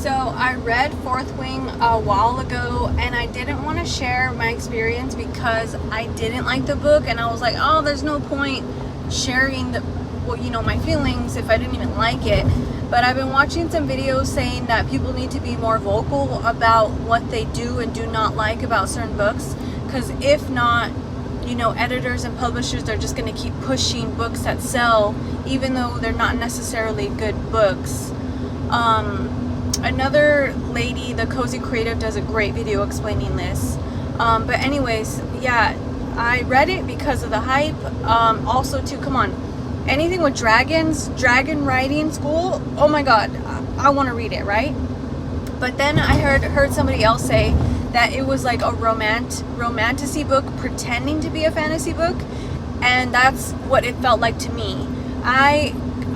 So I read Fourth Wing a while ago, and I didn't want to share my experience because I didn't like the book, and I was like, oh, there's no point sharing my feelings if I didn't even like it. But I've been watching some videos saying that people need to be more vocal about what they do and do not like about certain books, because if not, editors and publishers, they're just going to keep pushing books that sell, even though they're not necessarily good books. Another lady, the Cozy Creative, does a great video explaining this. But anyways, yeah, I read it because of the hype. Also, too, come on, anything with dragons, dragon riding school, oh my god, I want to read it, right? But then I heard somebody else say that it was like a romantasy book pretending to be a fantasy book, and that's what it felt like to me.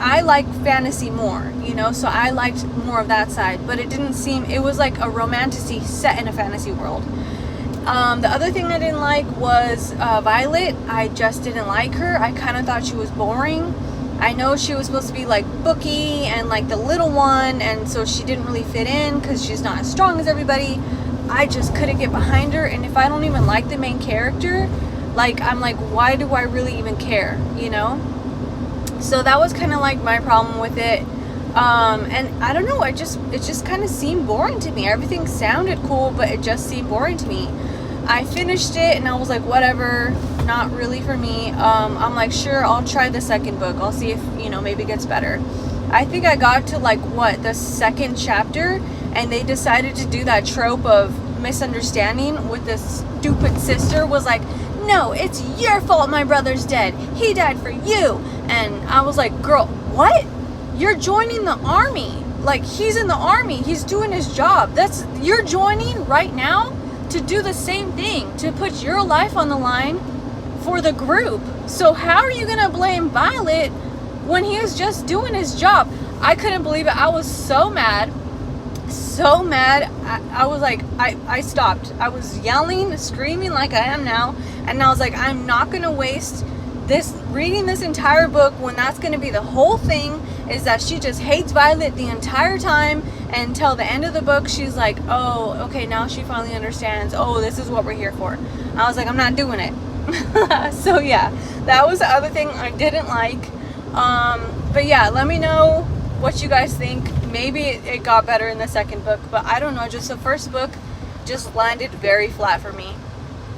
I like fantasy more, so I liked more of that side, but it was like a romantasy set in a fantasy world. The other thing I didn't like was Violet. I just didn't like her. I kind of thought she was boring. I know she was supposed to be like Bookie and like the little one, and so she didn't really fit in because she's not as strong as everybody. I just couldn't get behind her, and if I don't even like the main character, I'm like, why do I really even care, So that was kind of like my problem with it. And I don't know, it just kind of seemed boring to me. Everything sounded cool, but it just seemed boring to me. I finished it and I was like, whatever, not really for me. I'm like, sure, I'll try the second book. I'll see if, maybe it gets better. I think I got to the second chapter, and they decided to do that trope of misunderstanding with this stupid sister was like, no, it's your fault my brother's dead. He died for you. And I was like, girl, what? You're joining the army. Like, he's in the army. He's doing his job. You're joining right now to do the same thing, to put your life on the line for the group. So how are you going to blame Violet when he is just doing his job? I couldn't believe it. I was so mad. So mad. I was like, I stopped. I was yelling, screaming like I am now. And I was like, I'm not going to waste reading this entire book when that's going to be the whole thing, is that she just hates Violet the entire time, and until the end of the book she's like, oh, okay, now she finally understands, oh, this is what we're here for. I was like, I'm not doing it. So yeah, that was the other thing I didn't like. But yeah, let me know what you guys think. Maybe it got better in the second book, but I don't know, just the first book just landed very flat for me.